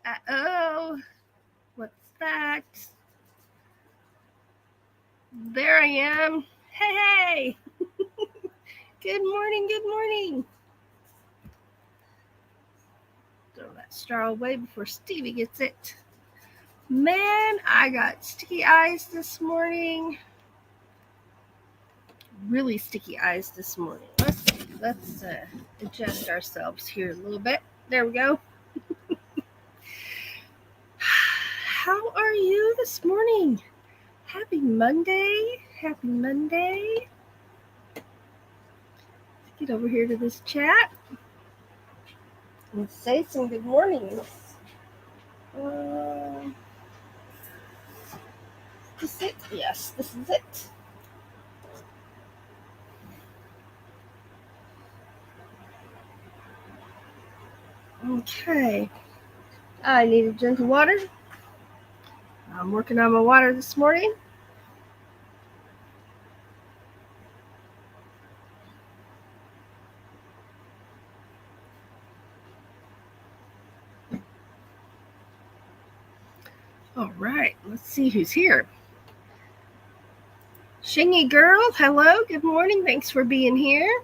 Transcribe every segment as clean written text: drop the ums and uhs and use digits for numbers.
Uh-oh. What's that? There I am. Hey, hey. Good morning, good morning. Throw that straw away before Stevie gets it. Man, I got sticky eyes this morning. Really sticky eyes this morning. Let's adjust ourselves here a little bit. There we go. How are you this morning? Happy Monday. Happy Monday. Let's get over here to this chat and say some good mornings. This is it? Yes, this is it. Okay. I need a drink of water. I'm working on my water this morning. All right, let's see who's here. Shingy Girl, hello, good morning. Thanks for being here.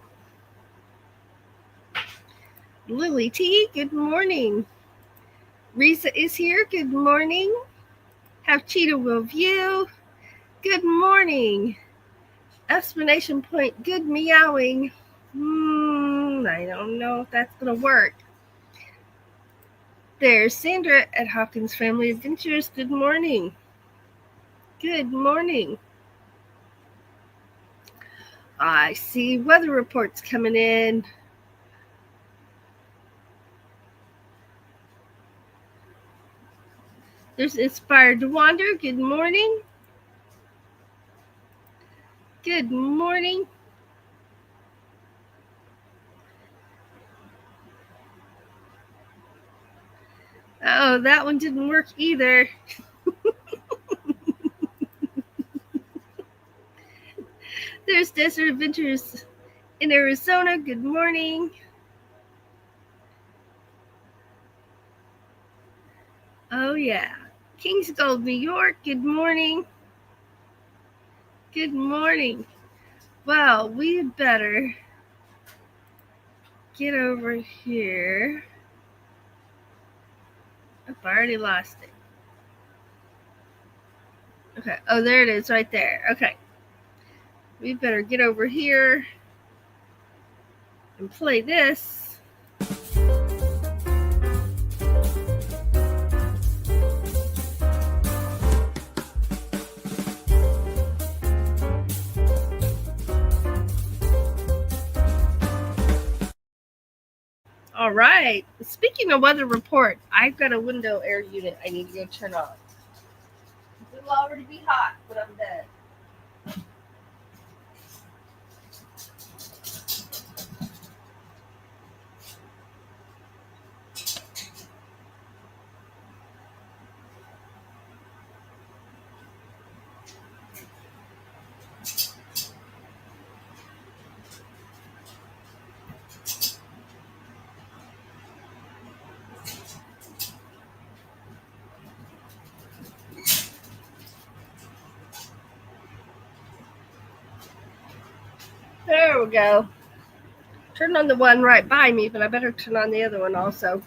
Lily T, good morning. Risa is here, good morning. Have Cheetah will view. Good morning. Explanation point, good meowing. I don't know if that's going to work. There's Sandra at Hawkins Family Adventures. Good morning. Good morning. I see weather reports coming in. There's Inspired to Wander. Good morning. Good morning. Oh, that one didn't work either. There's Desert Adventures in Arizona. Good morning. Oh, yeah. Kings Gold, New York. Good morning. Good morning. Well, we better get over here. I've already lost it. Okay. Oh, there it is right there. Okay. We better get over here and play this. All right. Speaking of weather report, I've got a window air unit I need to go turn on. It'll already be hot when I'm done. There we go. Turn on the one right by me, but I better turn on the other one also,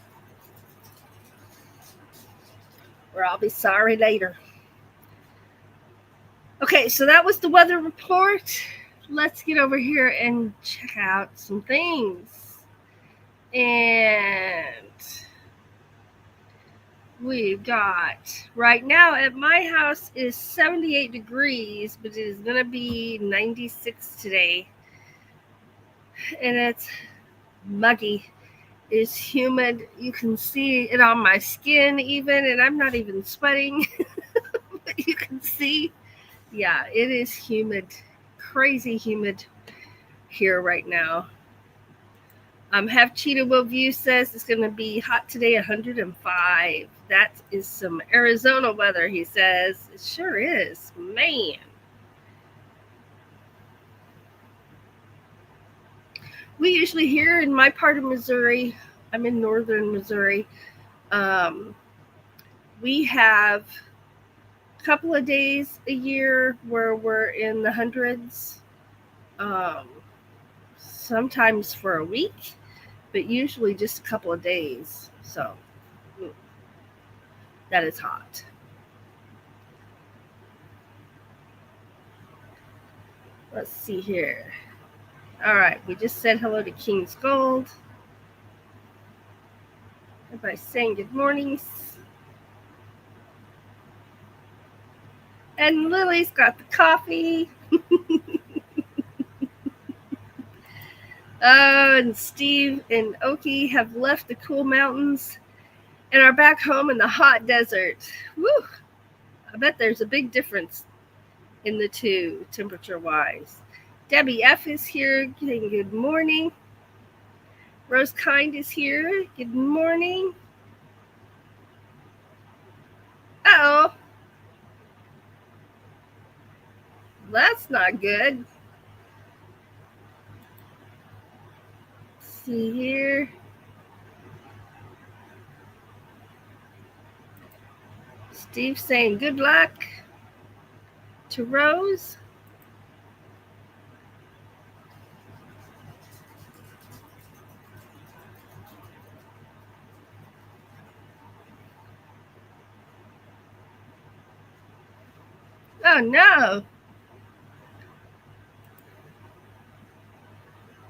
or I'll be sorry later. Okay, so that was the weather report. Let's get over here and check out some things. And we've got, right now at my house is 78 degrees, but it is going to be 96 today. And it's muggy. It's humid. You can see it on my skin even, and I'm not even sweating. But you can see, yeah, it is humid. Crazy humid here right now. Have Cheetah Will View says it's going to be hot today, 105. That is some Arizona weather, he says. It sure is. Man. We usually here in my part of Missouri, I'm in northern Missouri, We have a couple of days a year where we're in the hundreds, sometimes for a week, but usually just a couple of days. So that is hot. Let's see here. All right, we just said hello to King's Gold. Everybody's saying good mornings. And Lily's got the coffee. And Steve and Oki have left the cool mountains and are back home in the hot desert. Woo! I bet there's a big difference in the two, temperature-wise. Debbie F. is here, saying good morning. Rose Kind is here. Good morning. Uh-oh. That's not good. Let's see here. Steve saying good luck to Rose. Oh no.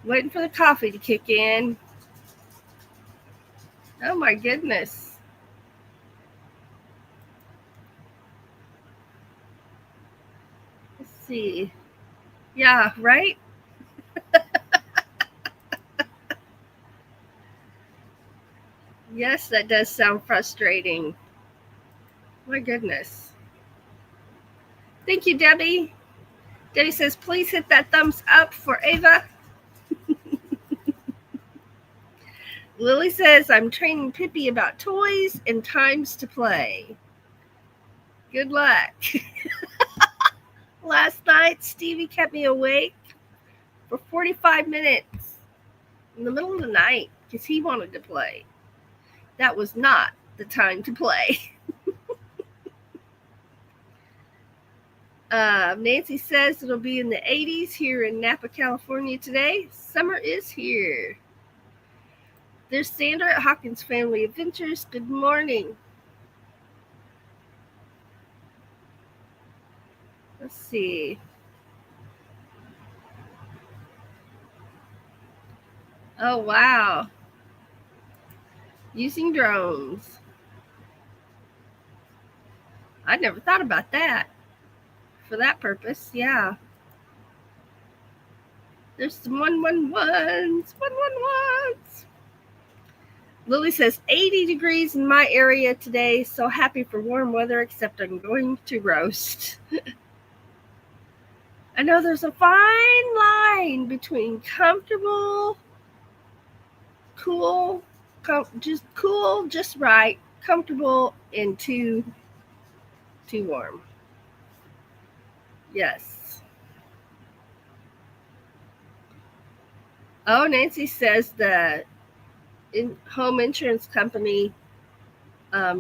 Waiting for the coffee to kick in. Oh my goodness. Let's see. Yeah, right? Yes, that does sound frustrating. My goodness. Thank you, Debbie. Debbie says, please hit that thumbs up for Ava. Lily says, I'm training Pippi about toys and times to play. Good luck. Last night, Stevie kept me awake for 45 minutes in the middle of the night because he wanted to play. That was not the time to play. Nancy says it'll be in the 80s here in Napa, California today. Summer is here. There's Sandra at Hawkins Family Adventures. Good morning. Let's see. Oh, wow. Using drones. I never thought about that. For that purpose, yeah. There's some 111s. 111s. Lily says 80 degrees in my area today. So happy for warm weather, except I'm going to roast. I know there's a fine line between comfortable, cool, just cool, just right, comfortable, and too warm. Yes. Oh, Nancy says the home insurance company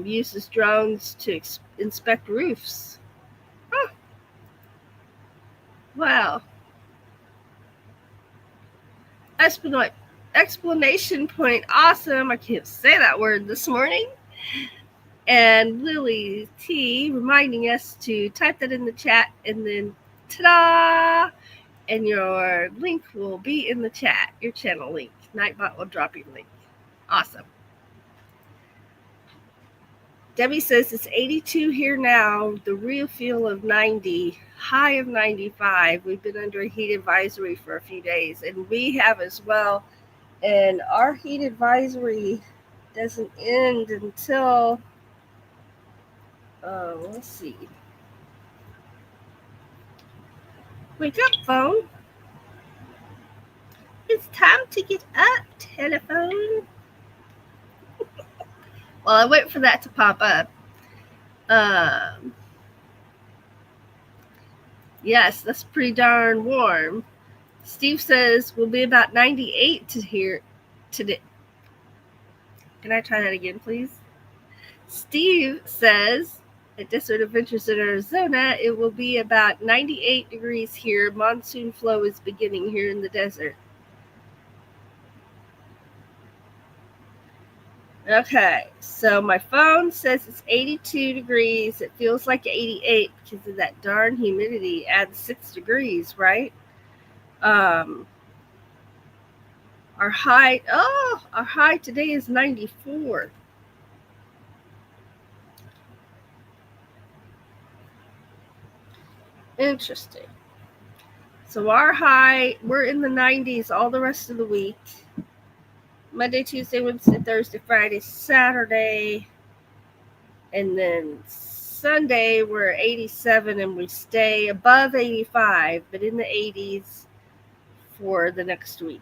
uses drones to inspect roofs. Huh. Wow. Explanation point. Awesome. I can't say that word this morning. And Lily T reminding us to type that in the chat, and then ta-da! And your link will be in the chat, your channel link. Nightbot will drop your link. Awesome. Debbie says it's 82 here now, the real feel of 90, high of 95. We've been under a heat advisory for a few days, and we have as well. And our heat advisory doesn't end until, let's see. Wake up, phone. It's time to get up, telephone. Well, I wait for that to pop up. Yes, that's pretty darn warm. Steve says we'll be about 98 to here today. Can I try that again, please? Steve says at Desert Adventures in Arizona, it will be about 98 degrees here. Monsoon flow is beginning here in the desert. Okay, so my phone says it's 82 degrees. It feels like 88 because of that darn humidity. Adds 6 degrees, right? Our high today is 94. Interesting. So our high, we're in the 90s all the rest of the week. Monday, Tuesday, Wednesday, Thursday, Friday, Saturday, and then Sunday we're 87 and we stay above 85, but in the 80s for the next week.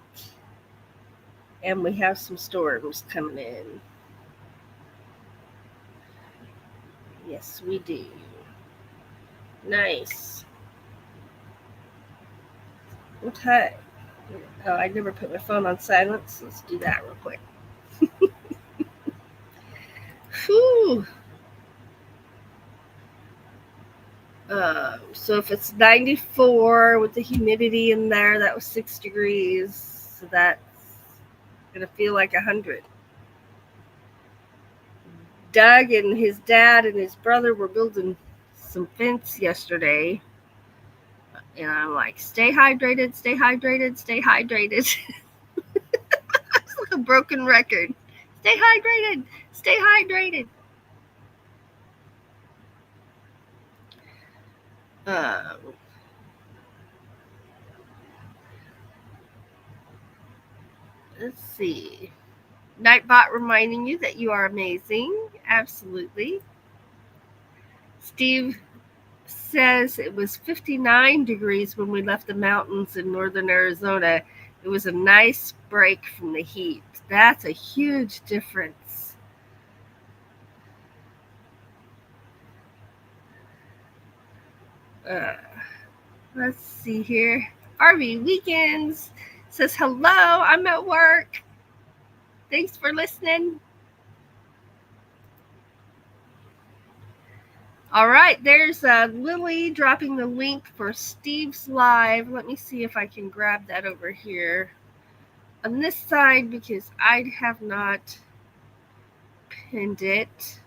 And we have some storms coming in. Yes, we do. Nice. Okay. Oh, I never put my phone on silence. Let's do that real quick. Whew. So if it's 94 with the humidity in there, that was 6 degrees. So that's going to feel like 100. Doug and his dad and his brother were building some fence yesterday. And I'm like, stay hydrated, stay hydrated, stay hydrated. It's like a broken record. Stay hydrated, stay hydrated. Let's see. Nightbot reminding you that you are amazing. Absolutely. Steve says it was 59 degrees when we left the mountains in northern Arizona. It was a nice break from the heat. That's a huge difference. Let's see here. RV Weekends says, hello, I'm at work. Thanks for listening. All right, there's Lily dropping the link for Steve's live. Let me see if I can grab that over here on this side because I have not pinned it.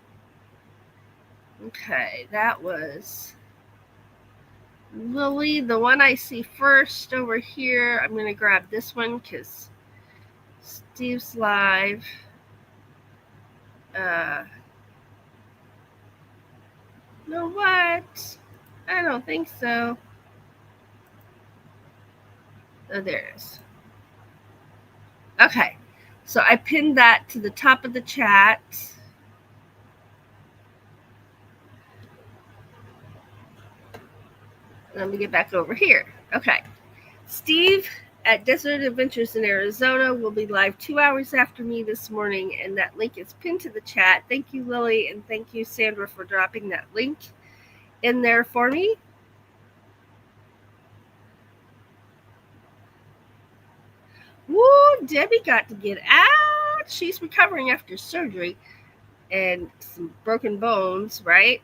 Okay, that was Lily. The one I see first over here, I'm going to grab this one because Steve's live. No, what? I don't think so. Oh, there it is. Okay, so I pinned that to the top of the chat. Let me get back over here. Okay, Steve at Desert Adventures in Arizona will be live 2 hours after me this morning, and that link is pinned to the chat. Thank you, Lily, and thank you, Sandra, for dropping that link in there for me. Woo, Debbie got to get out. She's recovering after surgery and some broken bones, right?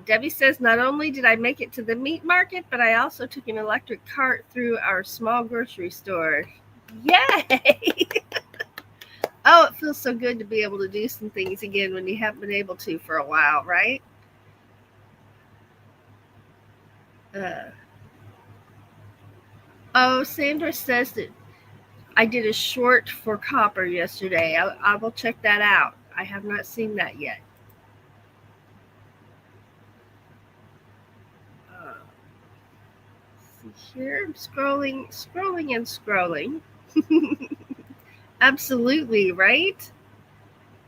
Debbie says, not only did I make it to the meat market, but I also took an electric cart through our small grocery store. Yay! Oh, it feels so good to be able to do some things again when you haven't been able to for a while, right? Sandra says that I did a short for Copper yesterday. I will check that out. I have not seen that yet. See here, I'm scrolling and scrolling. Absolutely, right?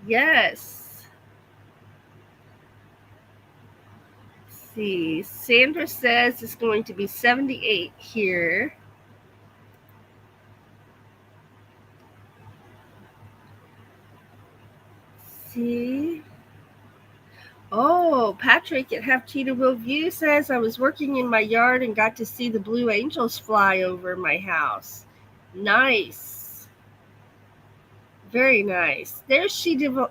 Yes. Let's see, Sandra says it's going to be 78 here. See. Oh, Patrick at Half Cheetah Will View says I was working in my yard and got to see the blue angels fly over my house. Nice. Very nice. There's She Devil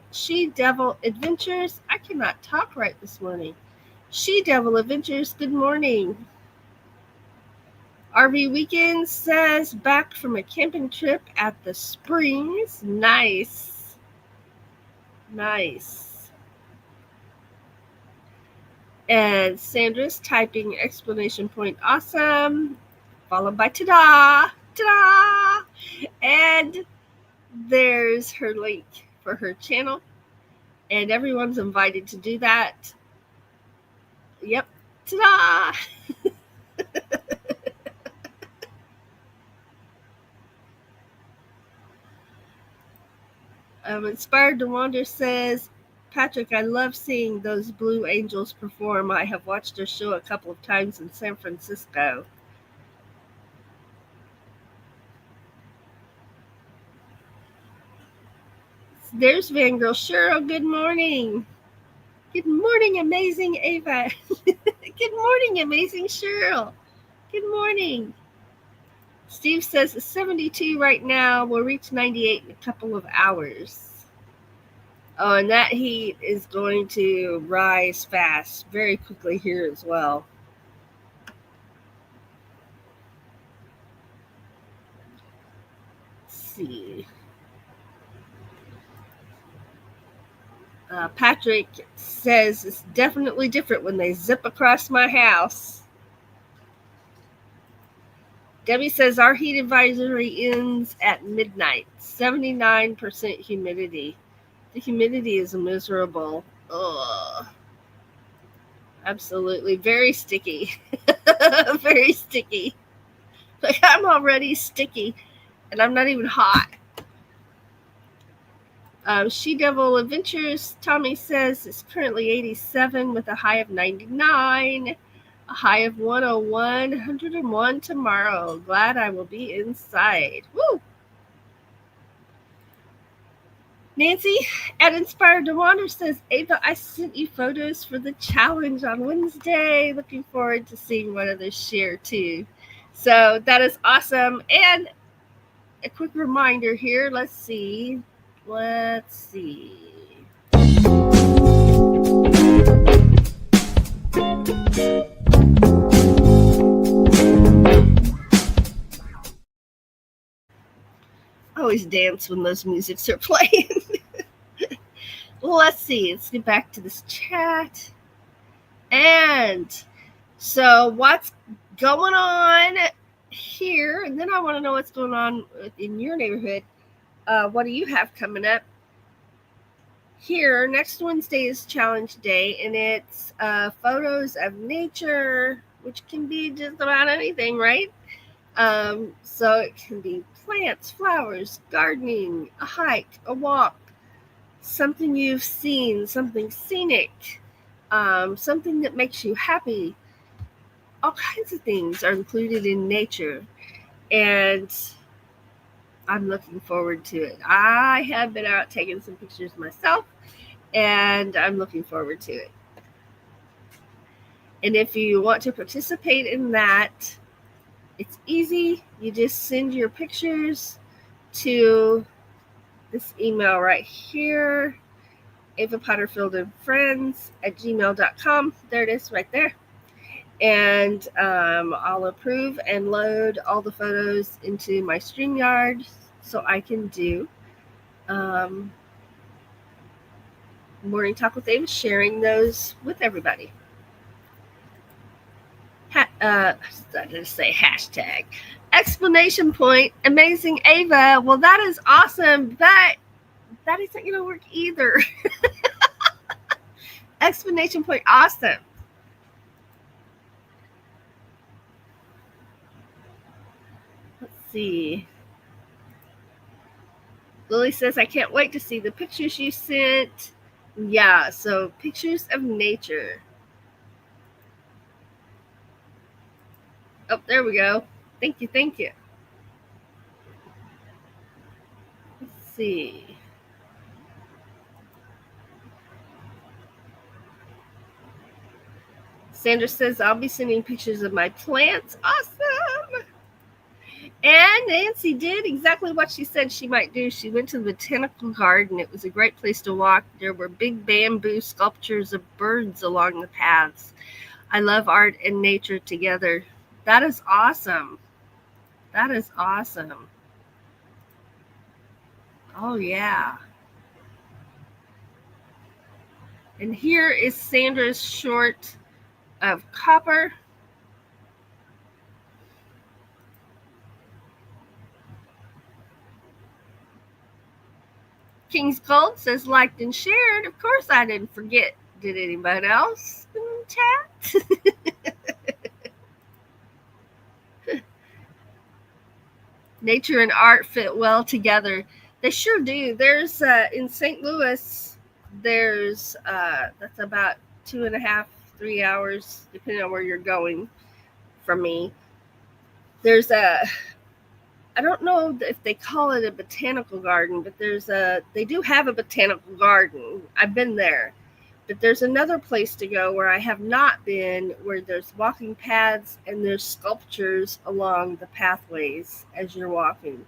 Adventures. I cannot talk right this morning. She Devil Adventures, good morning. RV Weekend says back from a camping trip at the Springs. Nice. Nice. And Sandra's typing exclamation point awesome, followed by ta-da, ta-da. And there's her link for her channel. And everyone's invited to do that. Yep. Ta-da! Inspired to Wander says, Patrick, I love seeing those Blue Angels perform. I have watched their show a couple of times in San Francisco. There's Vangirl Cheryl. Good morning. Good morning, amazing Ava. Good morning, amazing Cheryl. Good morning. Steve says it's 72 right now. We'll reach 98 in a couple of hours. Oh, and that heat is going to rise fast, very quickly here as well. Let's see. Patrick says it's definitely different when they zip across my house. Debbie says our heat advisory ends at midnight. 79% humidity. The humidity is miserable. Ugh. Absolutely. Very sticky. Very sticky. Like, I'm already sticky, and I'm not even hot. She Devil Adventures, Tommy says, is currently 87 with a high of 99. A high of 101, 101 tomorrow. Glad I will be inside. Woo! Nancy at Inspired to Wander says, Ava, I sent you photos for the challenge on Wednesday. Looking forward to seeing what others share too. So that is awesome. And a quick reminder here. Let's see. I always dance when those musics are playing. Let's see. Let's get back to this chat. And so what's going on here? And then I want to know what's going on in your neighborhood. What do you have coming up? Here, next Wednesday is challenge day, and it's photos of nature, which can be just about anything, right? So it can be plants, flowers, gardening, a hike, a walk, something you've seen, something scenic, something that makes you happy. All kinds of things are included in nature, and I'm looking forward to it. I have been out taking some pictures myself, and I'm looking forward to it. And if you want to participate in that, it's easy. You just send your pictures to this email right here, Ava Potterfield and Friends at gmail.com. There it is right there. And I'll approve and load all the photos into my StreamYard so I can do Morning Talk with Ava, sharing those with everybody. I didn't say hashtag. Explanation point, amazing Ava. Well, that is awesome, but that isn't going to work either. Explanation point, awesome. Let's see. Lily says, I can't wait to see the pictures you sent. Yeah, so pictures of nature. Oh, there we go. Thank you. Let's see. Sandra says, I'll be sending pictures of my plants. Awesome. And Nancy did exactly what she said she might do. She went to the botanical garden. It was a great place to walk. There were big bamboo sculptures of birds along the paths. I love art and nature together. That is awesome. That is awesome. Oh, yeah. And here is Sandra's short of copper. King's Gold says liked and shared. Of course I didn't forget. Did anybody else in the chat? Nature and art fit well together. They sure do. There's in St. Louis, there's that's about 2.5, 3 hours, depending on where you're going from me. There's I don't know if they call it a botanical garden, but they do have a botanical garden. I've been there. But there's another place to go where I have not been, where there's walking paths and there's sculptures along the pathways as you're walking.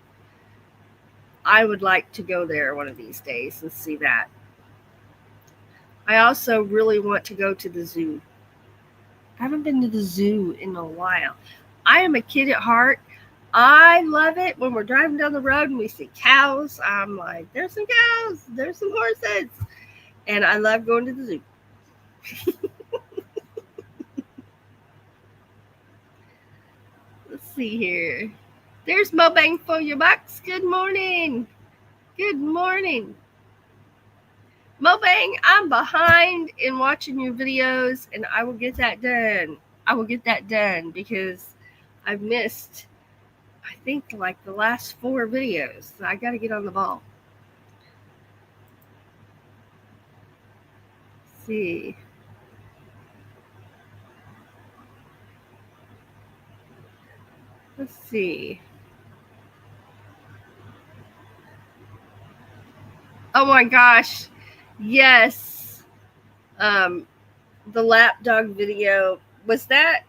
I would like to go there one of these days and see that. I also really want to go to the zoo. I haven't been to the zoo in a while. I am a kid at heart. I love it when we're driving down the road and we see cows. I'm like, there's some cows, there's some horses. And I love going to the zoo. Let's see here. There's Mobang for your bucks. Good morning. Good morning. Mobang, I'm behind in watching your videos, and I will get that done. I will get that done because I've missed, I think, like the last 4 videos. So I got to get on the ball. Let's see. Let's see. Oh my gosh. Yes. The lapdog video. Was that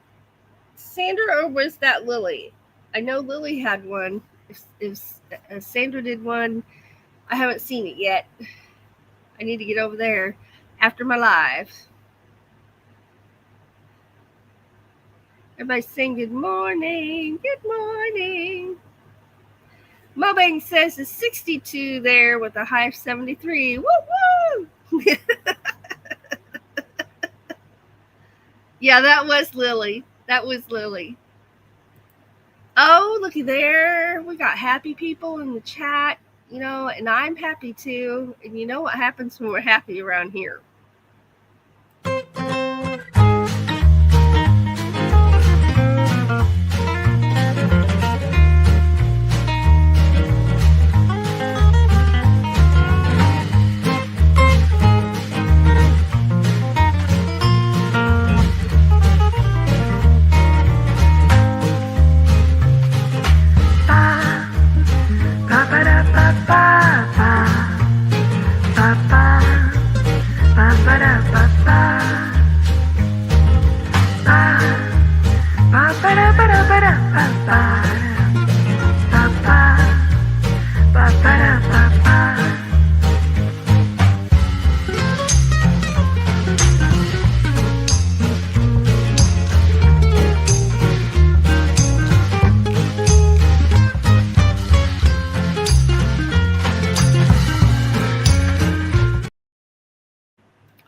Sandra or was that Lily? I know Lily had one. If Sandra did one, I haven't seen it yet. I need to get over there after my live. Everybody's saying good morning. Good morning. Mobang says it's 62 there with a high of 73. Woo woo! Yeah, that was Lily. That was Lily. Oh, looky there. We got happy people in the chat, and I'm happy too. And you know what happens when we're happy around here?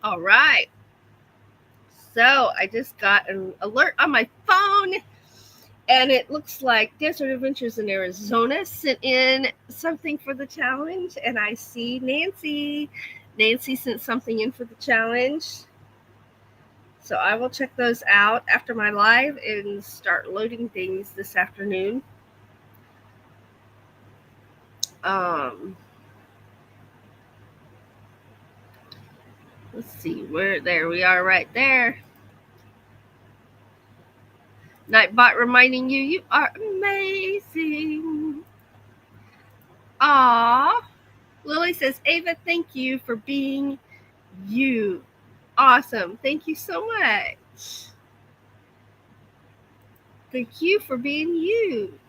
All right. So I just got an alert on my phone, and it looks like Desert Adventures in Arizona sent in something for the challenge, and I see Nancy. Nancy sent something in for the challenge. So I will check those out after my live and start loading things this afternoon. Let's see, there we are right there. Nightbot reminding you are amazing. Aww. Lily says, Ava, thank you for being you. Awesome. Thank you so much. Thank you for being you.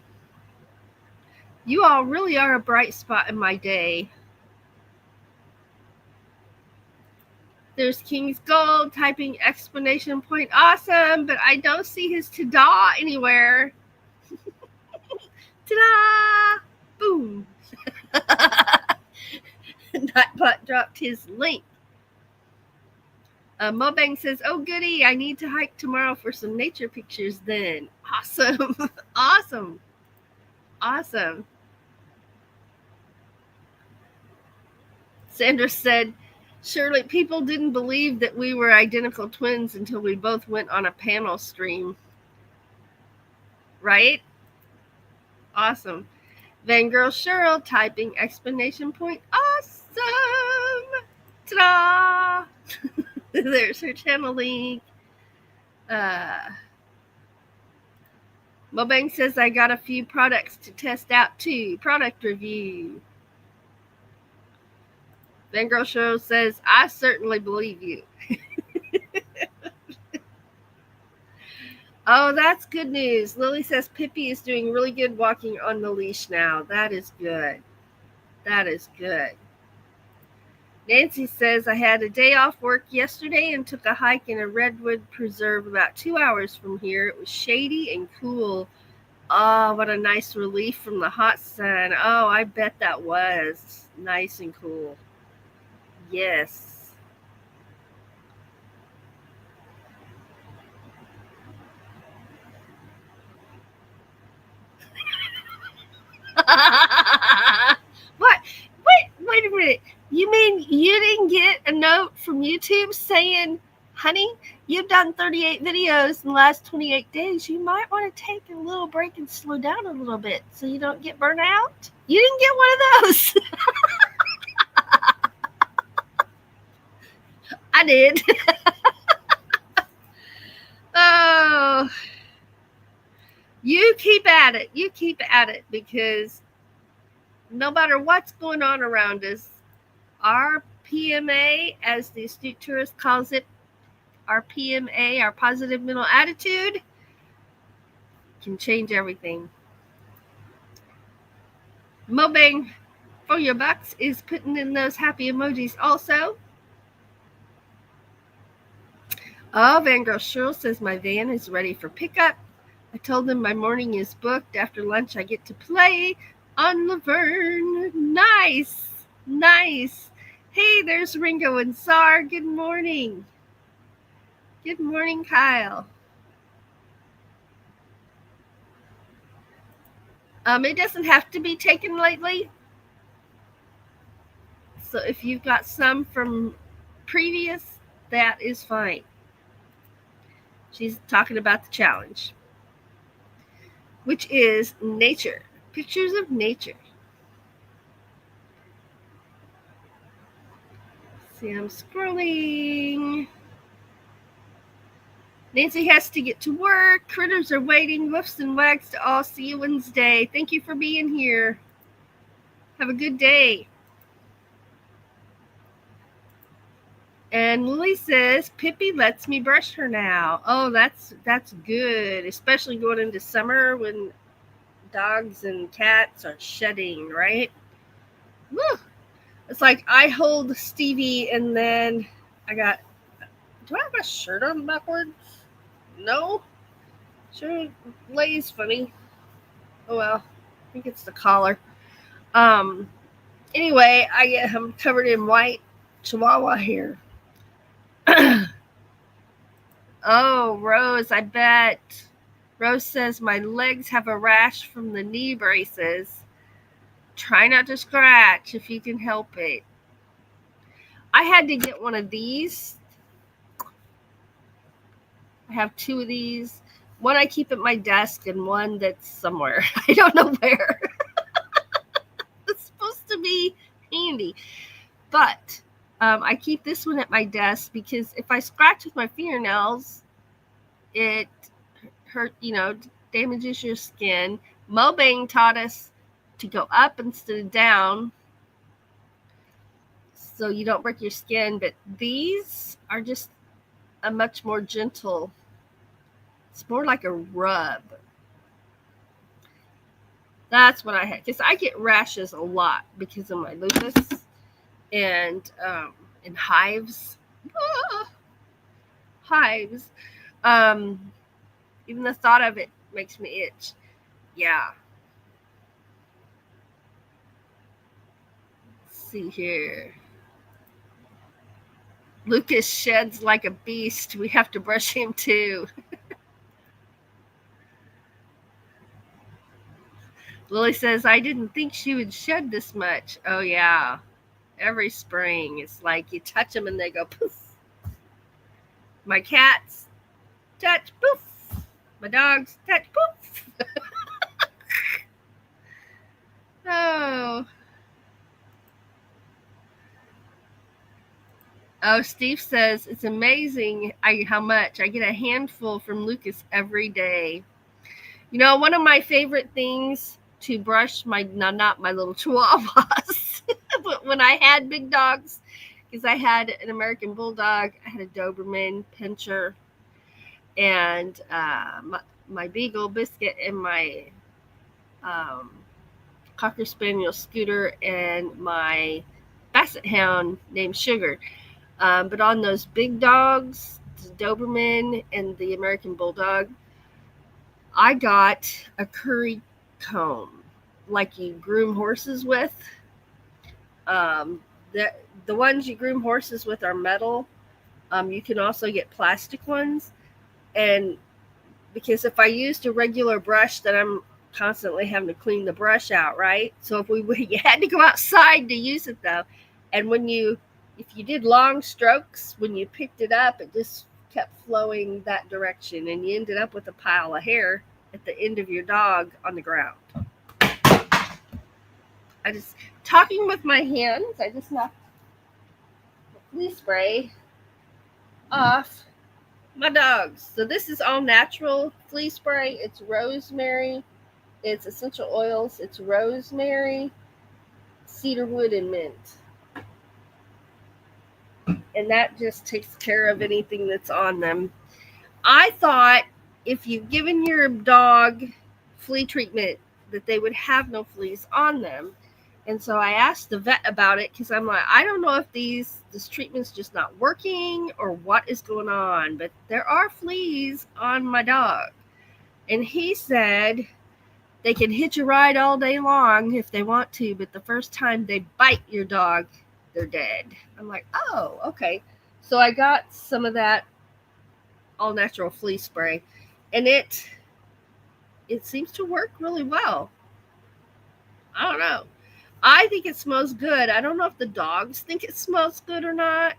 You all really are a bright spot in my day. There's King's Gold typing exclamation point awesome, but I don't see his ta-da anywhere. Ta-da! Boom. Nightbot dropped his link. Mobang says, oh goody, I need to hike tomorrow for some nature pictures then. Awesome. Awesome. Awesome. Sandra said, surely people didn't believe that we were identical twins until we both went on a panel stream. Right? Awesome. Van Girl Cheryl typing exclamation point awesome. Ta-da! There's her channel link. Mobang says I got a few products to test out too. Product review. Van Girl Cheryl says, I certainly believe you. Oh, that's good news. Lily says Pippi is doing really good walking on the leash now. That is good. That is good. Nancy says, I had a day off work yesterday and took a hike in a redwood preserve about 2 hours from here. It was shady and cool. Oh, what a nice relief from the hot sun. Oh, I bet that was nice and cool. Yes. What? Wait a minute. You mean you didn't get a note from YouTube saying, honey, you've done 38 videos in the last 28 days. You might want to take a little break and slow down a little bit so you don't get burnt out? You didn't get one of those. I did. Oh, you keep at it. You keep at it, because no matter what's going on around us, our PMA, as the astute tourist calls it, our PMA, our positive mental attitude, can change everything. Mobang for your bucks is putting in those happy emojis also. Oh, Van Girl Cheryl says my van is ready for pickup. I told them my morning is booked. After lunch, I get to play on Laverne. Nice. Nice. Hey, there's Ringo and Sar. Good morning. Good morning, Kyle. It doesn't have to be taken lately. So if you've got some from previous, that is fine. She's talking about the challenge, which is nature. Pictures of nature. See, I'm scrolling. Nancy has to get to work. Critters are waiting. Woofs and wags to all. See you Wednesday. Thank you for being here. Have a good day. And Lily says, Pippi lets me brush her now. Oh, that's good, especially going into summer when dogs and cats are shedding, right? Woo. It's like I hold Stevie and then do I have a shirt on backwards? No? Sure lays funny. Oh well. I think it's the collar. Anyway, I get him covered in white chihuahua hair. Oh, Rose, I bet. Rose says my legs have a rash from the knee braces. Try not to scratch if you can help it. I had to get one of these. I have two of these. One I keep at my desk and one that's somewhere. I don't know where. It's supposed to be handy. But I keep this one at my desk because if I scratch with my fingernails, it damages your skin. Mobang taught us to go up instead of down so you don't break your skin. But these are just a much more gentle. It's more like a rub. That's what I had. Because I get rashes a lot because of my lupus and hives. Ah, hives. Um, Even the thought of it makes me itch. Yeah. Let's see here. Lucas sheds like a beast. We have to brush him too. Lily says, I didn't think she would shed this much. Oh, yeah. Every spring, it's like you touch them and they go poof. My cats touch poof. My dogs touch poof. Oh. Oh, Steve says, it's amazing how much. I get a handful from Lucas every day. You know, one of my favorite things to brush not my little chihuahuas, but when I had big dogs, because I had an American Bulldog, I had a Doberman Pinscher, and my Beagle Biscuit, and my um, Cocker Spaniel Scooter, and my Basset Hound named Sugar. But on those big dogs, the Doberman and the American Bulldog, I got a curry comb, like you groom horses with. Um, the the ones you groom horses with are metal. You can also get plastic ones, and because if I used a regular brush, then I'm constantly having to clean the brush out, right? So if you had to go outside to use it though, and if you did long strokes, when you picked it up, it just kept flowing that direction, and you ended up with a pile of hair at the end of your dog on the ground. I just talking with my hands. I just knocked the flea spray off my dogs. So this is all natural flea spray. It's rosemary. It's essential oils. It's rosemary, cedarwood, and mint. And that just takes care of anything that's on them. I thought if you've given your dog flea treatment that they would have no fleas on them. And so I asked the vet about it because I'm like, I don't know if this treatment's just not working or what is going on, but there are fleas on my dog. And he said they can hitch a ride all day long if they want to, but the first time they bite your dog, they're dead. I'm like, oh, okay. So I got some of that all natural flea spray, and it seems to work really well. I don't know. I think it smells good. I don't know if the dogs think it smells good or not,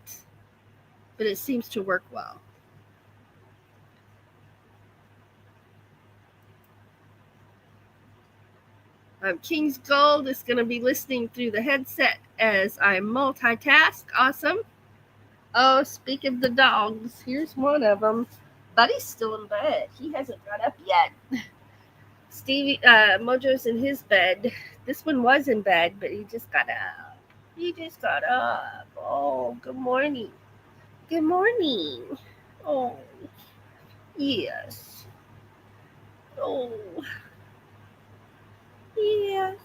but it seems to work well. King's Gold is going to be listening through the headset as I multitask. Awesome. Oh, speak of the dogs, here's one of them. Buddy's still in bed. He hasn't got up yet. Stevie, Mojo's in his bed. This one was in bed, but he just got up. He just got up. Oh, good morning. Good morning. Oh, yes. Oh, yes.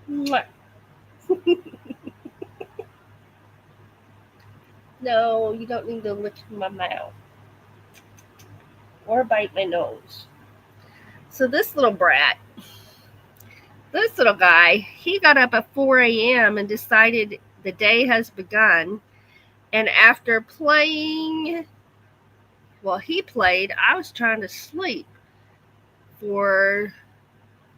Mwah. No, you don't need to lick my mouth or bite my nose. So this little brat, this little guy, he got up at 4 a.m. and decided the day has begun. And after playing, well, he played, I was trying to sleep for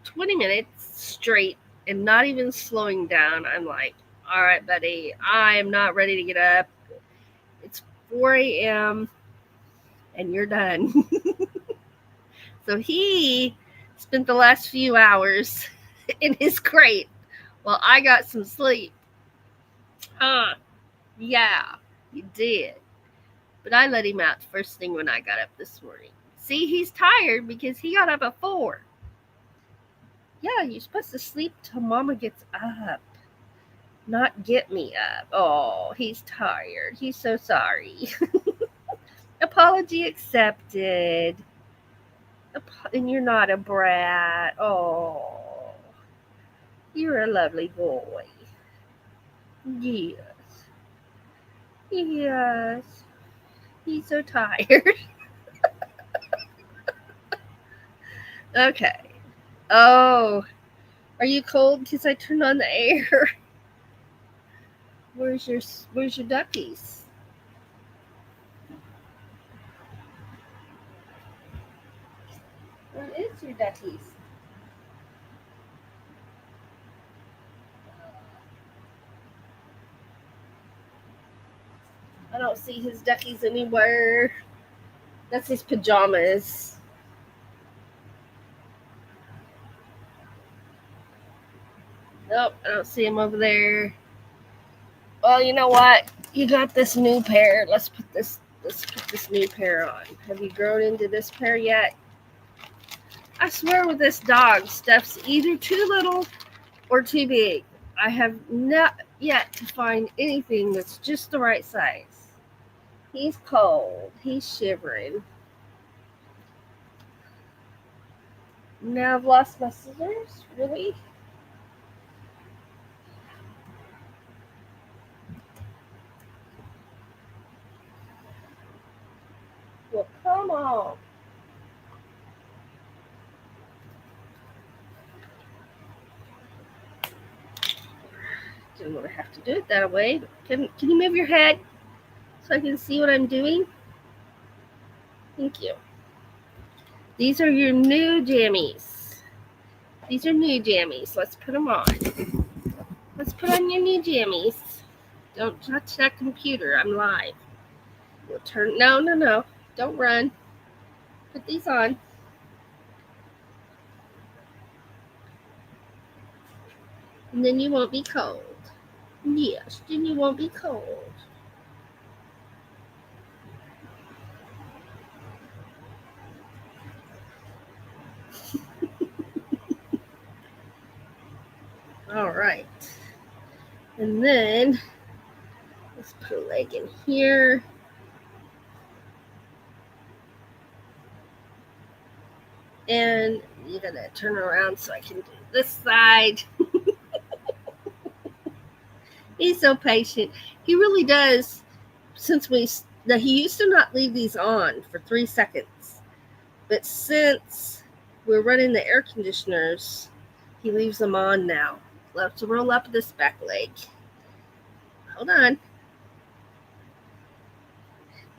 20 minutes straight and not even slowing down. I'm like, all right, buddy, I am not ready to get up. It's 4 a.m. and you're done. So he spent the last few hours in his crate while I got some sleep. Huh? Yeah, you did. But I let him out the first thing when I got up this morning. See, he's tired because he got up at 4. Yeah, you're supposed to sleep till Mama gets up, not get me up. Oh, he's tired. He's so sorry. Apology accepted. And you're not a brat. Oh. You're a lovely boy. Yes. Yes. He's so tired. Okay. Oh, are you cold? Because I turned on the air. Where's your duckies? Where is your duckies? I don't see his duckies anywhere. That's his pajamas. Nope, I don't see him over there. Well, you know what? You got this new pair. Let's put this new pair on. Have you grown into this pair yet? I swear with this dog, stuff's either too little or too big. I have not yet to find anything that's just the right size. He's cold. He's shivering. Now I've lost my scissors? Really? Well, come on. Didn't want to have to do it that way. Can you move your head so I can see what I'm doing? Thank you. These are your new jammies. These are new jammies. Let's put them on. Let's put on your new jammies. Don't touch that computer. I'm live. We'll turn. No. Don't run. Put these on. And then you won't be cold. Yes, then you won't be cold. All right. And then let's put a leg in here. And you're going to turn around so I can do this side. He's so patient. He really does. He used to not leave these on for 3 seconds. But since we're running the air conditioners, he leaves them on now. Let's roll up this back leg. Hold on.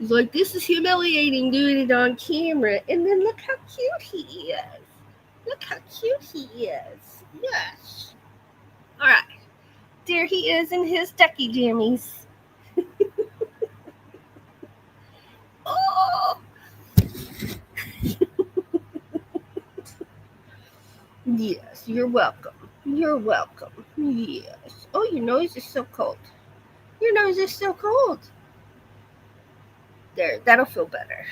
He's like, this is humiliating doing it on camera. And then look how cute he is. Look how cute he is. Yes. All right. There he is in his ducky jammies. Oh. Yes, you're welcome. You're welcome. Yes. Oh, your nose is so cold. Your nose is so cold. There, that'll feel better.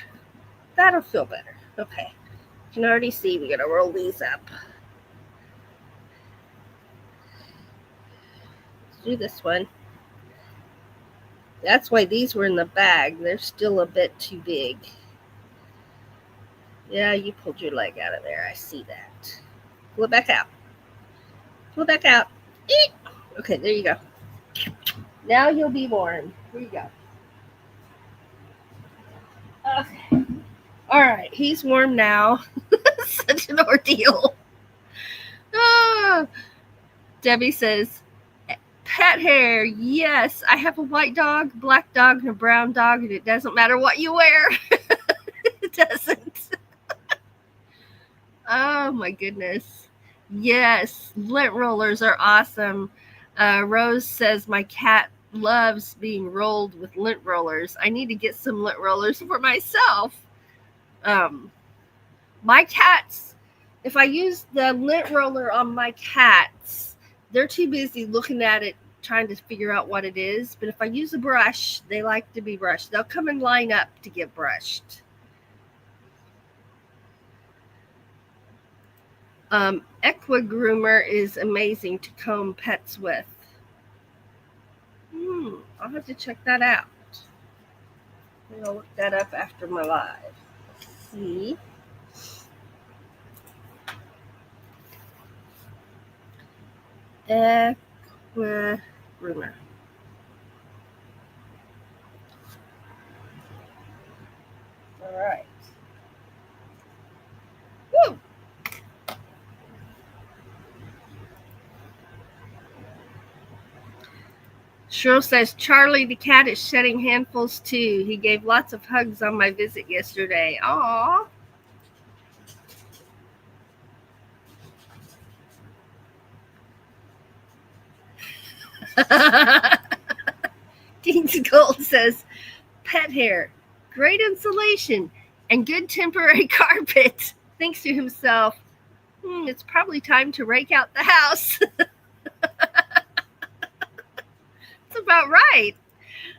That'll feel better. Okay. You can already see we gotta roll these up. Let's do this one. That's why these were in the bag. They're still a bit too big. Yeah, you pulled your leg out of there. I see that. Pull it back out. Pull it back out. Eek. Okay, there you go. Now you'll be warm. Here you go. Okay. All right, he's warm now. Such an ordeal. Ah. Debbie says, pet hair. Yes, I have a white dog, black dog, and a brown dog, and it doesn't matter what you wear. It doesn't. Oh my goodness. Yes, lint rollers are awesome. Rose says my cat loves being rolled with lint rollers. I need to get some lint rollers for myself. My cats, if I use the lint roller on my cats, they're too busy looking at it trying to figure out what it is. But if I use a brush, they like to be brushed. They'll come and line up to get brushed. Equa Groomer is amazing to comb pets with. I'll have to check that out. I'll look that up after my live. Let's see. Rumor. All right. Woo! Cheryl says Charlie the cat is shedding handfuls too. He gave lots of hugs on my visit yesterday. Aww. Dean's Gold says pet hair, great insulation, and good temporary carpet. Thinks to himself, it's probably time to rake out the house. That's about right.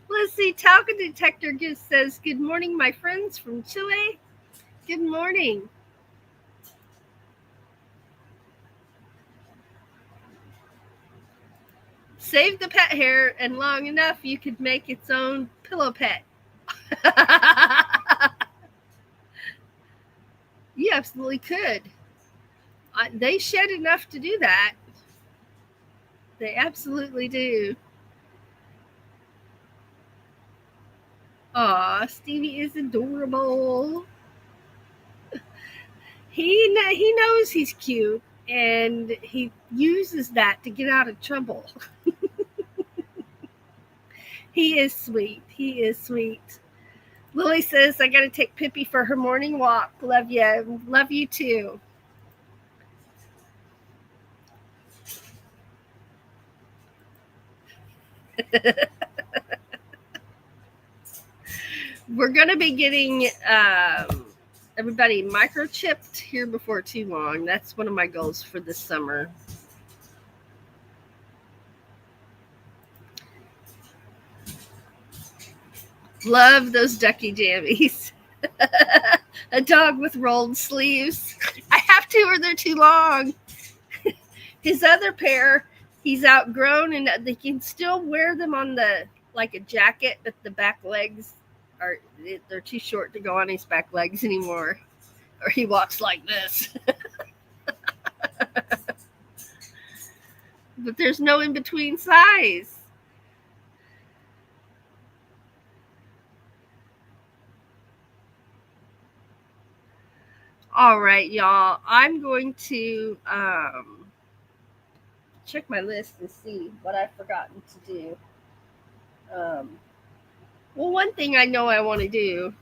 Let's see. Talcum Detector says, good morning, my friends from Chile. Good morning. Save the pet hair, and long enough, you could make its own pillow pet. You absolutely could. They shed enough to do that. They absolutely do. Aw, Stevie is adorable. He knows he's cute, and he uses that to get out of trouble. He is sweet. He is sweet. Lily says, I got to take Pippi for her morning walk. Love you. Love you too. We're going to be getting everybody microchipped here before too long. That's one of my goals for this summer. Love those ducky jammies. A dog with rolled sleeves. I have to, or they're too long. His other pair, he's outgrown, and they can still wear them on like a jacket, but the back legs they're too short to go on his back legs anymore. Or he walks like this. But there's no in between size. All right, y'all. I'm going to check my list and see what I've forgotten to do. Well, one thing I know I want to do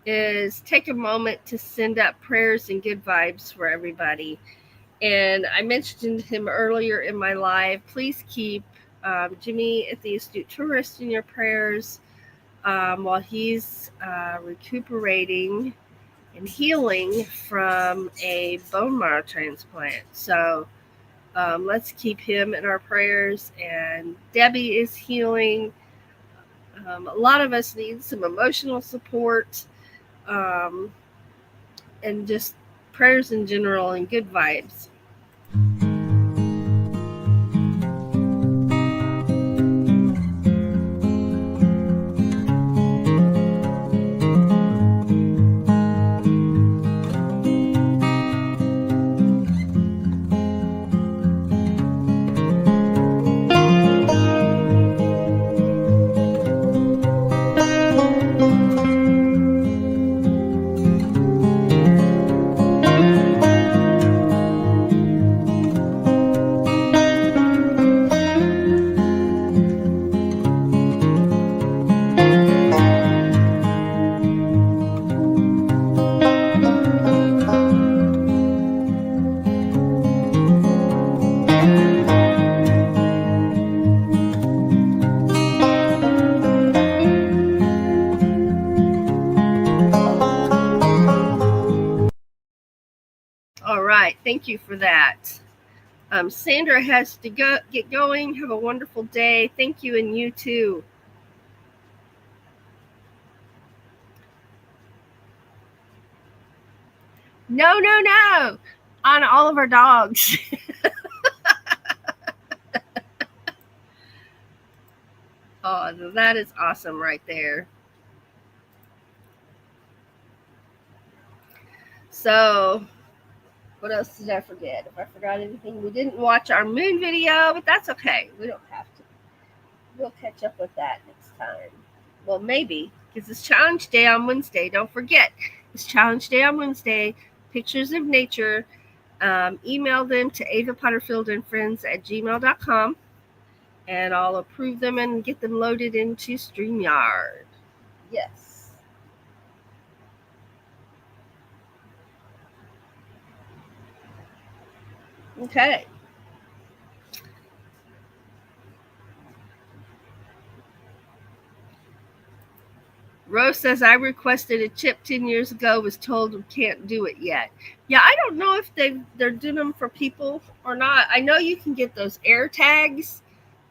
is take a moment to send up prayers and good vibes for everybody. And I mentioned him earlier in my live. Please keep Jimmy at the Astute Tourist in your prayers while he's recuperating and healing from a bone marrow transplant. So let's keep him in our prayers. And Debbie is healing. A lot of us need some emotional support and just prayers in general and good vibes. All right, thank you for that. Sandra has to get going. Have a wonderful day. Thank you, and you too. No, on all of our dogs. Oh, that is awesome right there. So What else did I forget? If I forgot anything, we didn't watch our moon video, but that's okay. We don't have to. We'll catch up with that next time. Well, maybe, because it's challenge day on Wednesday. Don't forget, it's challenge day on Wednesday. Pictures of nature. Email them to Ava Potterfield and Friends at gmail.com, and I'll approve them and get them loaded into StreamYard. Yes. Okay. Rose says, I requested a chip 10 years ago, was told we can't do it yet. Yeah, I don't know if they're doing them for people or not. I know you can get those air tags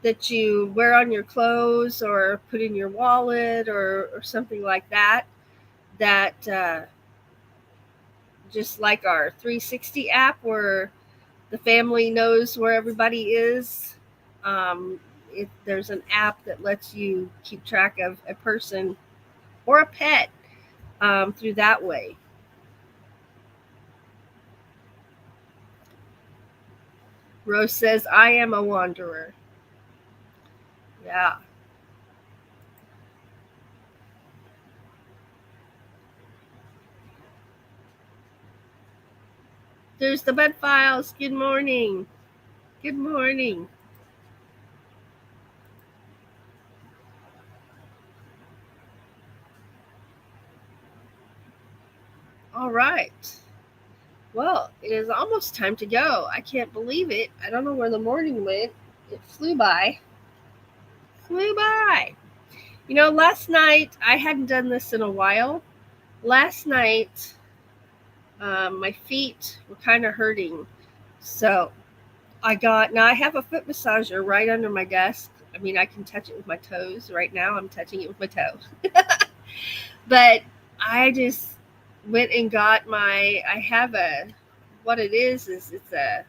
that you wear on your clothes or put in your wallet or something like that. That just like our 360 app where the family knows where everybody is. If there's an app that lets you keep track of a person or a pet through that way. Rose says, I am a wanderer. Yeah. There's the bed files. Good morning. Good morning. All right. Well, it is almost time to go. I can't believe it. I don't know where the morning went. It flew by. Flew by. You know, last night, I hadn't done this in a while. Last night, my feet were kind of hurting. So now I have a foot massager right under my desk. I mean, I can touch it with my toes. Right now, I'm touching it with my toe. But I just went and got I have what it is it's the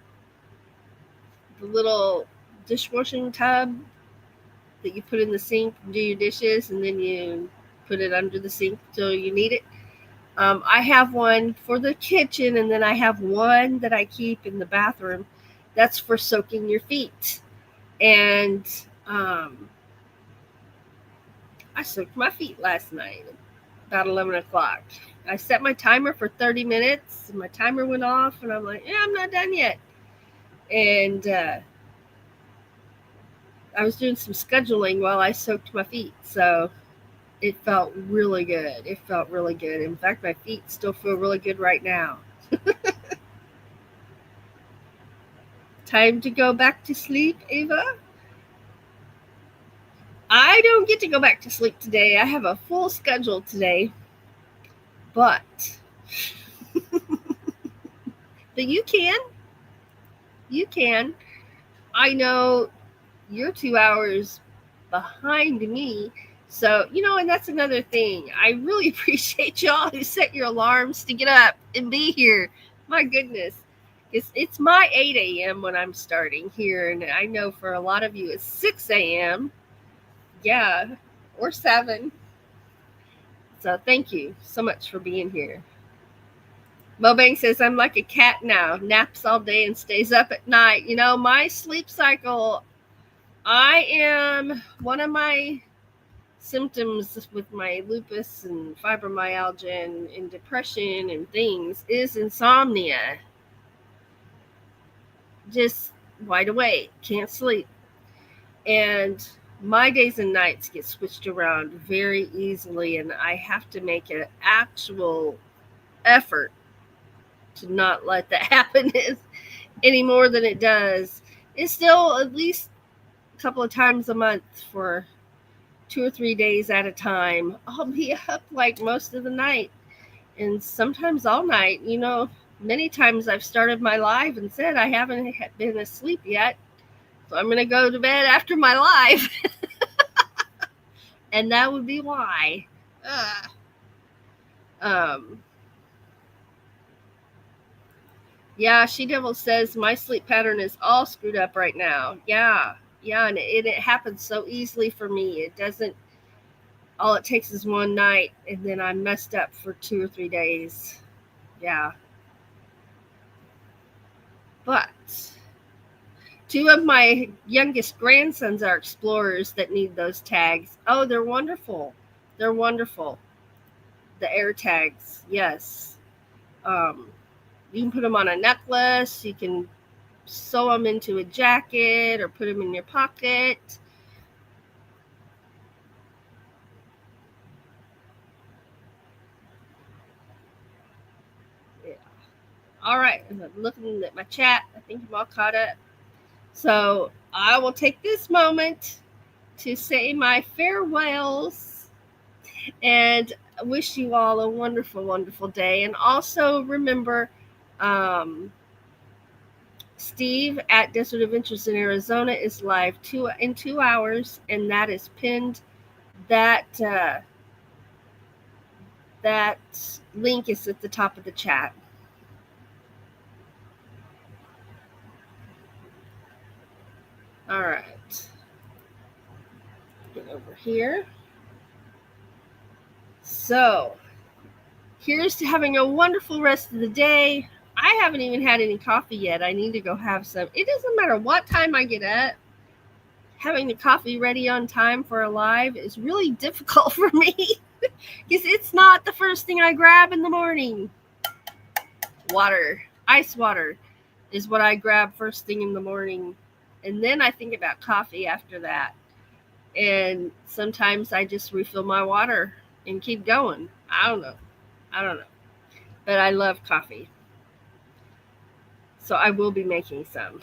little dishwashing tub that you put in the sink and do your dishes, and then you put it under the sink till you need it. I have one for the kitchen, and then I have one that I keep in the bathroom that's for soaking your feet. And I soaked my feet last night about 11 o'clock. I set my timer for 30 minutes, and my timer went off, and I'm like, yeah, I'm not done yet. And I was doing some scheduling while I soaked my feet, so it felt really good. It felt really good. In fact, my feet still feel really good right now. Time to go back to sleep, Ava? I don't get to go back to sleep today. I have a full schedule today, but but you can. You can. I know you're 2 hours behind me. So, and that's another thing. I really appreciate y'all who set your alarms to get up and be here. My goodness. It's my 8 a.m. when I'm starting here. And I know for a lot of you it's 6 a.m. Yeah, or 7. So thank you so much for being here. Mobang says, I'm like a cat now, naps all day and stays up at night. My sleep cycle, one of my symptoms with my lupus and fibromyalgia and depression and things is insomnia. Just wide awake, can't sleep. And my days and nights get switched around very easily, and I have to make an actual effort to not let that happen any more than it does. It's still at least a couple of times a month for 2 or 3 days at a time. I'll be up like most of the night and sometimes all night. Many times I've started my live and said I haven't been asleep yet, so I'm going to go to bed after my live. And that would be why. Yeah, She Devil says my sleep pattern is all screwed up right now. Yeah, and it happens so easily for me. It doesn't. All it takes is one night, and then I'm messed up for 2 or 3 days. Yeah. But two of my youngest grandsons are explorers that need those tags. Oh, they're wonderful. They're wonderful. The air tags, yes. You can put them on a necklace. You can sew them into a jacket or put them in your pocket. Yeah. All right. I'm looking at my chat. I think I'm all caught up. So I will take this moment to say my farewells and wish you all a wonderful, wonderful day. And also remember, Steve at Desert Adventures in Arizona is live in 2 hours, and that is pinned. That link is at the top of the chat. All right, get over here. So here's to having a wonderful rest of the day. I haven't even had any coffee yet. I need to go have some. It doesn't matter what time I get up. Having the coffee ready on time for a live is really difficult for me because it's not the first thing I grab in the morning. Water, ice water is what I grab first thing in the morning. And then I think about coffee after that. And sometimes I just refill my water and keep going. I don't know. But I love coffee. So I will be making some.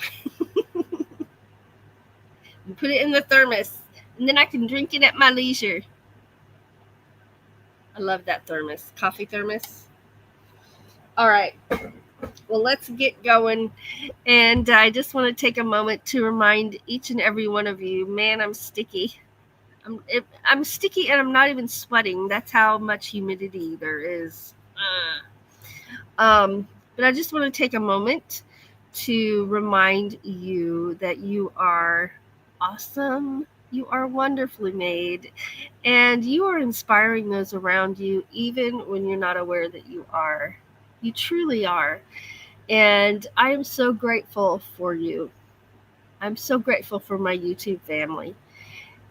Put it in the thermos, and then I can drink it at my leisure. I love that thermos, coffee thermos. All right. Well, let's get going. And I just want to take a moment to remind each and every one of you, man, I'm sticky. I'm sticky and I'm not even sweating. That's how much humidity there is. But I just want to take a moment to remind you that you are awesome. You are wonderfully made, and you are inspiring those around you, even when you're not aware that you are. You truly are. And I am so grateful for you. I'm so grateful for my YouTube family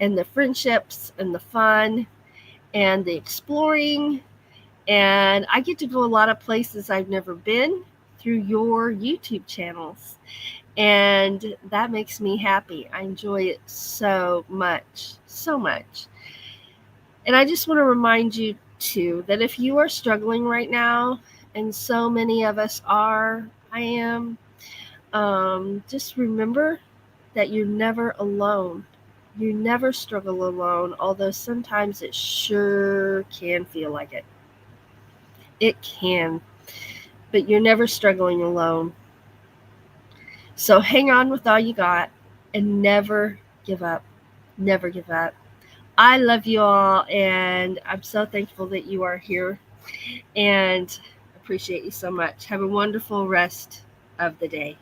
and the friendships and the fun and the exploring. And I get to go a lot of places I've never been through your YouTube channels. And that makes me happy. I enjoy it so much, so much. And I just want to remind you, too, that if you are struggling right now, and so many of us are, I am, just remember that you're never alone. You never struggle alone, although sometimes it sure can feel like it. It can, but you're never struggling alone. So hang on with all you got and never give up. Never give up. I love you all, and I'm so thankful that you are here, and appreciate you so much. Have a wonderful rest of the day.